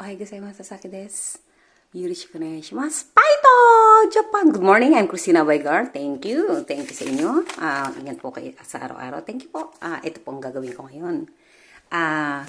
Ohayou gozaimasu, Sasaki desu. Yoroshiku onegaishimasu. Paito! Japan! Good morning, I'm Christina Weigar. Thank you. Thank you sa inyo. Ingat po kayo sa araw-araw. Thank you po. Ito po ang gagawin ko ngayon.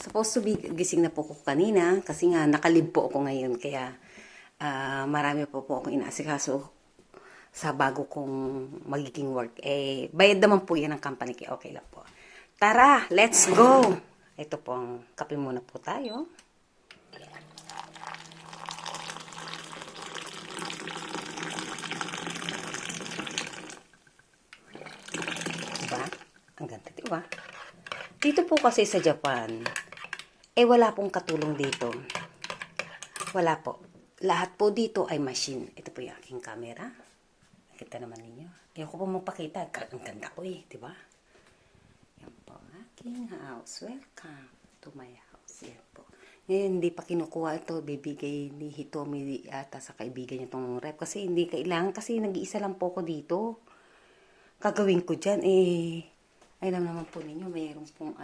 Supposed to be gising na po ko kanina kasi nga nakalib po ako ngayon. Kaya marami po akong inaasikaso sa bago kong magiging work. Bayad naman po yan ng company. Kaya okay lang po. Tara, let's go! Ito po ang kape muna po tayo. Diba? Ang ganda, diba? Dito po kasi sa Japan, wala pong katulong dito. Wala po. Lahat po dito ay machine. Ito po yung aking camera. Nakita naman ninyo. Ayoko po magpakita. Ang ganda ko diba? Yan po ang aking house. Welcome to my house. Yan po. Ngayon, hindi pa kinukuha ito. Bibigay ni Hitomi ata sa kaibigan niya itong rep. Kasi hindi kailangan. Kasi nag-iisa lang po ako dito. Gagawin ko dyan, alam naman po ninyo, mayroon pong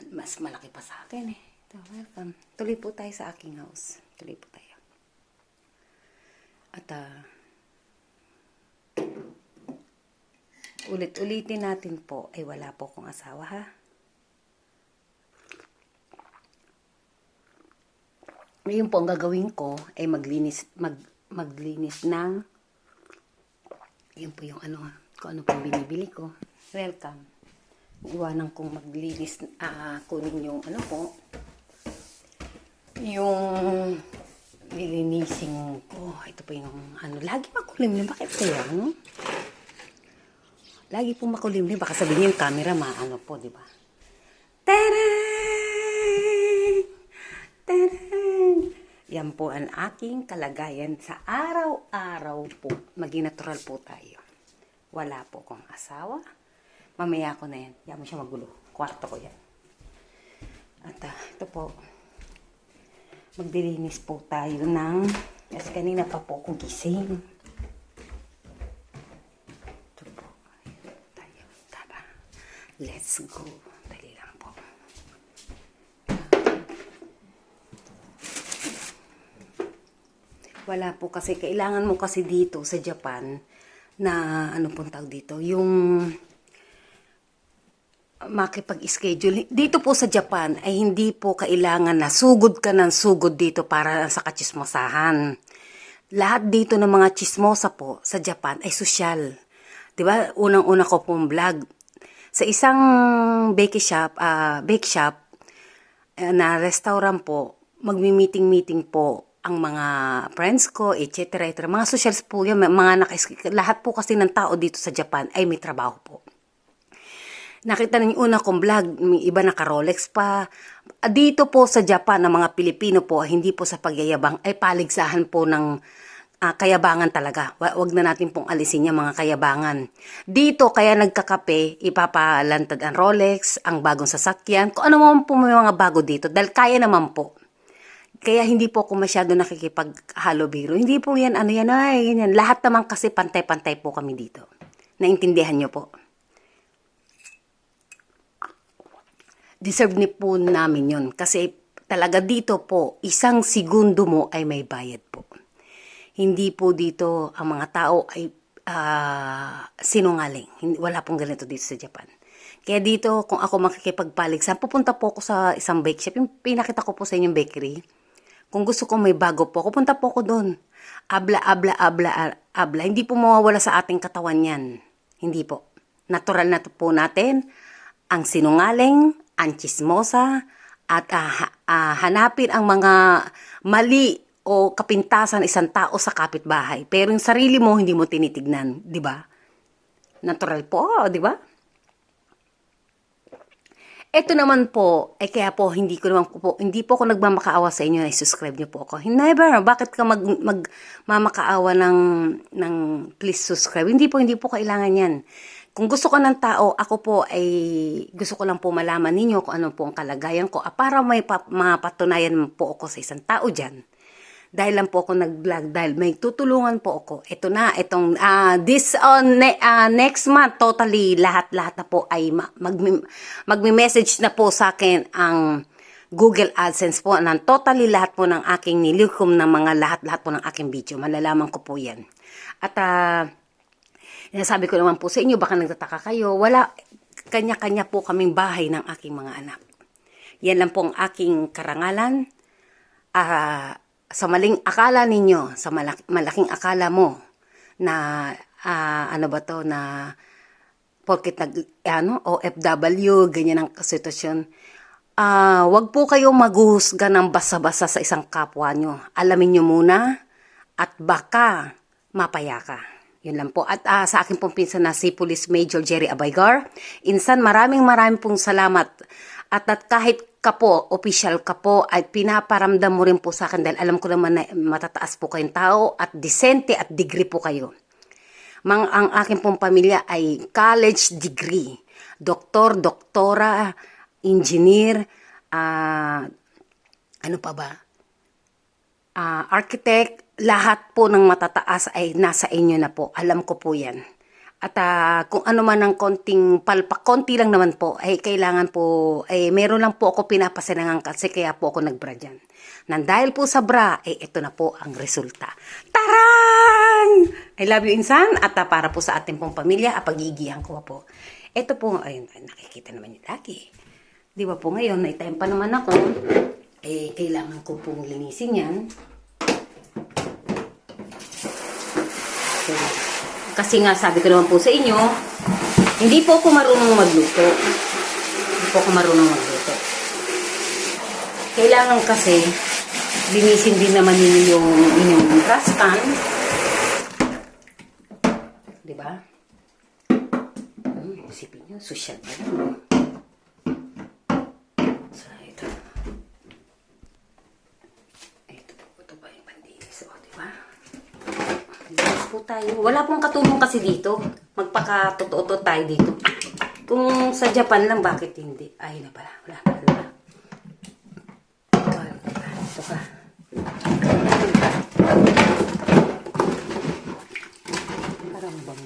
mas malaki pa sa akin Ito, welcome. Tuloy po tayo sa aking house. Tuloy po tayo. At, ulit-ulitin natin po, wala po akong asawa, ha? Ngayon po, ang gagawin ko, maglinis ng yun po yung kung ano pong binibili ko. Welcome. Iwanan kong maglinis, kunin yung yung lilinisin ko. Ito po yung lagi makulimlim. Bakit kaya, Lagi po makulimlim. Baka sabihin yung camera, po, di ba? Tarang! Tarang! Yan po ang aking kalagayan sa araw-araw po. Maging natural po tayo. Wala po akong asawa. Mamaya ko na yan. Yan mo siya magulo. Kwarto ko yan. At ito po. Magdilinis po tayo ng kasi kanina pa po akong gising. Ito po. Tayo. Tara. Let's go. Dali lang po. Wala po kasi. Kailangan mo kasi dito sa Japan na pong tawag dito, yung makipag-schedule. Dito po sa Japan ay hindi po kailangan na sugod ka ng sugod dito para sa kachismosahan. Lahat dito ng mga chismosa po sa Japan ay sosyal. Diba? Unang-una ko pong vlog. Sa isang bake shop na restaurant po, magmi-meeting po ang mga friends ko, etc. Mga socials po yan, lahat po kasi ng tao dito sa Japan ay may trabaho po. Nakita niyo una kong vlog, may iba naka-Rolex pa. Dito po sa Japan, ng mga Pilipino po, hindi po sa pagyayabang, ay paligsahan po ng kayabangan talaga. Wag na natin pong alisin yung mga kayabangan. Dito, kaya nagkakape, ipapalantad ang Rolex, ang bagong sasakyan, kung ano naman po may mga bago dito, dahil kaya naman po. Kaya hindi po ako masyado nakikipag-halo-biro. Hindi po yan, ganyan. Lahat naman kasi pantay-pantay po kami dito. Naintindihan nyo po. Deserve ni po namin yun. Kasi talaga dito po, isang segundo mo ay may bayad po. Hindi po dito ang mga tao ay sinungaling. Wala pong ganito dito sa Japan. Kaya dito, kung ako makikipagpaligsan, pupunta po ako sa isang bake shop. Yung pinakita ko po sa inyong bakery. Kung gusto ko may bago po, pupunta po ako doon. Abla. Hindi po mawawala sa ating katawan yan. Hindi po. Natural na po natin ang sinungaling, ang chismosa, at hanapin ang mga mali o kapintasan isang tao sa kapitbahay. Pero yung sarili mo, hindi mo tinitignan. Di ba? Natural po, di ba? Ito naman po, kaya po hindi po ako nagmamakaawa sa inyo na subscribe niyo po ako. Never, bakit ka magmamakaawa ng please subscribe? Hindi po kailangan yan. Kung gusto ko ng tao, ako po ay gusto ko lang po malaman ninyo kung ano po ang kalagayan ko para may mapatunayan po ako sa isang tao dyan. Dahil lang po ako nag-vlog, dahil may tutulungan po ako. Ito na, next month, totally, lahat na po ay magme-message na po sa akin ang Google AdSense po ng totally lahat po ng aking nilikom ng mga lahat po ng aking video. Malalaman ko po yan. At sabi ko naman po sa inyo, baka nagtataka kayo, wala, kanya-kanya po kaming bahay ng aking mga anak. Yan lang po ang aking karangalan. Sa maling akala ninyo, sa malaking akala mo, na ano ba to, na porket OFW, ganyan ang sitwasyon. Wag po kayong maghuhusga ng basa-basa sa isang kapwa nyo. Alamin nyo muna at baka mapaya ka. Yun lang po. At sa akin pong pinsan na si Police Major Jerry Abaygar, insan maraming pong salamat. At kahit ka po, official ka po, ay pinaparamdam mo rin po sa akin dahil alam ko naman na matataas po kayong tao at disente at degree po kayo. Ang aking pong pamilya ay college degree. Doktor, doktora, engineer, ano pa ba? Architect, lahat po ng matataas ay nasa inyo na po. Alam ko po yan. At kung ano man ang konting palpak, konti lang naman po, ay kailangan po, meron lang po ako pinapasinangan kasi kaya po ako nagbra dyan. Nang dahil po sa bra, ito na po ang resulta. Tarang! I love you, insan. At para po sa ating pong pamilya, pag-iigihan ko po. Ito po, ayun, nakikita naman yung lagi. Di ba po ngayon, na-time pa naman ako, kailangan ko pong linisin yan. Kasi nga, sabi ko naman po sa inyo, hindi po ako marunong magluto. Hindi po ako marunong magluto. Kailangan kasi, linisin din naman ninyo yung inyong trash can. Diba? Isipin nyo, social pa lang. So, ito. Ito ba yung pandinis? O, diba? Linis po tayo. Wala pong katulong kasi dito. Magpakatotoo tayo dito. Kung sa Japan lang, bakit hindi? Ay na pala. Wala. Ito pa. Parang bang.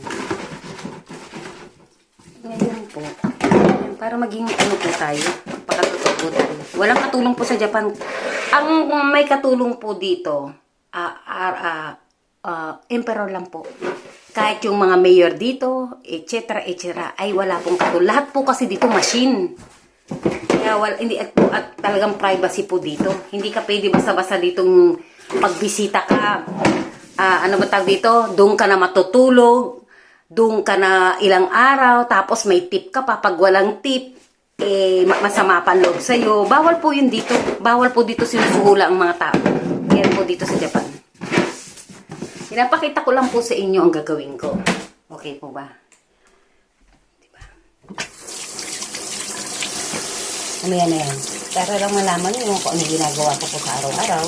Ngayon po. Para maging ano po tayo. Magpakatotoo po tayo. Walang katulong po sa Japan. Ang may katulong po dito, emperor lang po. Kahit yung mga mayor dito, etc. ay wala pong katulong. Lahat po kasi dito machine. Kaya hindi at talagang privacy po dito. Hindi ka pwede basta-basta ditong pagbisita ka. Ano ba tawag dito? Doon ka na matutulog. Doon ka na ilang araw. Tapos may tip ka pa. Pag walang tip, masama pa loob sa'yo. Bawal po yun dito. Bawal po dito sinusuhula ang mga tao. Yan po dito sa Japan. Pinapakita ko lang po sa inyo ang gagawin ko. Okay po ba? Diba? Ano yan na yan? Para lang malaman nyo kung ano ginagawa ko po sa araw-araw.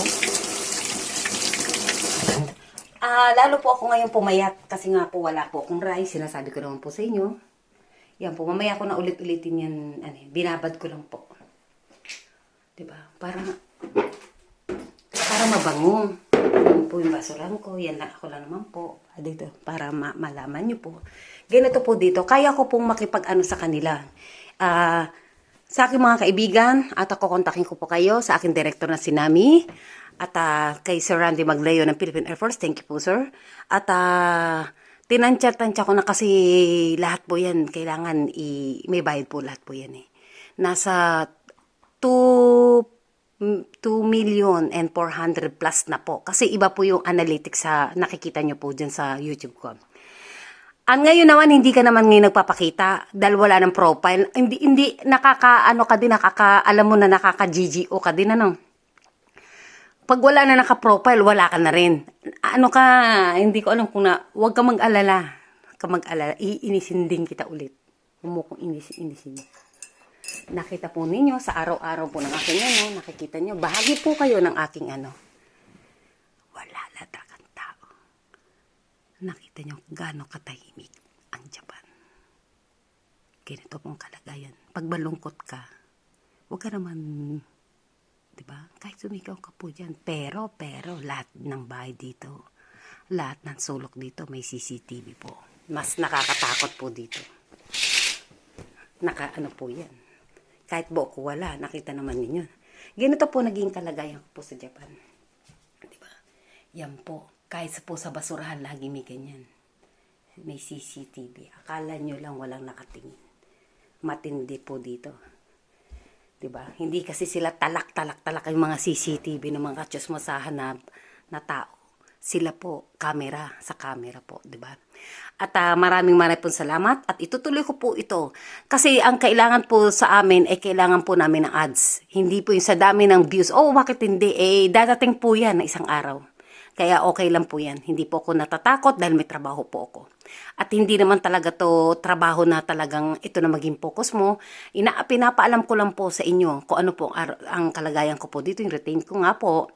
Lalo po ako ngayon pumayat kasi nga po wala po akong rice. Sinasabi ko naman po sa inyo. Yan po, mamaya ko na ulit-ulitin yan. Binabad ko lang po. Diba? Para mabango. Yan po yung basuran ko. Yan lang ako lang naman po. Dito, para malaman nyo po. Ganito po dito. Kaya ko pong makipag-ano sa kanila. Sa aking mga kaibigan, at ako kontakin ko po kayo sa aking director na si Nami. At kay Sir Randy Magleo ng Philippine Air Force. Thank you po, sir. At tinansya ko na kasi lahat po yan. Kailangan may bayad po lahat po yan eh. Nasa 2,400,000 plus na po. Kasi iba po yung analytics sa nakikita nyo po dyan sa YouTube ko. Ngayon naman, hindi ka naman ngayon nagpapakita dahil wala ng profile. Hindi alam mo na nakaka-GGO ka din, ano? Pag wala na naka-profile, wala ka na rin. Hindi ko alam kung huwag ka mag-alala. Iinisin din kita ulit. Huwag mo kong inisin. Nakita po ninyo sa araw-araw po ng aking nakikita nyo. Bahagi po kayo ng aking Wala latakan tao. Nakita nyo gaano katahimik ang Japan. Ganito pong kalagayan. Pag malungkot ka, huwag ka naman, diba? Kahit sumigaw ka po dyan. Pero, lahat ng bahay dito, lahat ng sulok dito, may CCTV po. Mas nakakatakot po dito. Po yan. Kahit buo ko wala, nakita naman ninyo. Ganito po naging kalagayan ko po sa Japan. Diba? Yan po. Kahit po sa basurahan, lagi may ganyan. May CCTV. Akala nyo lang walang nakatingin. Matindi po dito. Diba? Hindi kasi sila talak yung mga CCTV ng mga katsosmasahan na tao. Sila po, sa camera po, diba? At maraming pong salamat at itutuloy ko po ito. Kasi ang kailangan po sa amin ay kailangan po namin ng ads. Hindi po yung sa dami ng views. Oh, bakit hindi? Dadating po yan na isang araw. Kaya okay lang po yan. Hindi po ako natatakot dahil may trabaho po ako. At hindi naman talaga to trabaho na talagang ito na maging focus mo. Pinapaalam ko lang po sa inyo kung ano po ang kalagayan ko po dito. Yung routine ko nga po.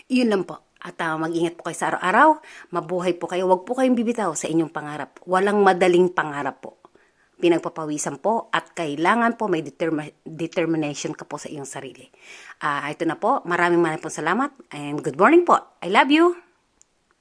Yun lang po. At mag-ingat po kayo sa araw-araw. Mabuhay po kayo. Huwag po kayong bibitaw sa inyong pangarap. Walang madaling pangarap po. Pinagpapawisan po at kailangan po may determination ka po sa iyong sarili. Ito na po. Maraming pong salamat and good morning po. I love you.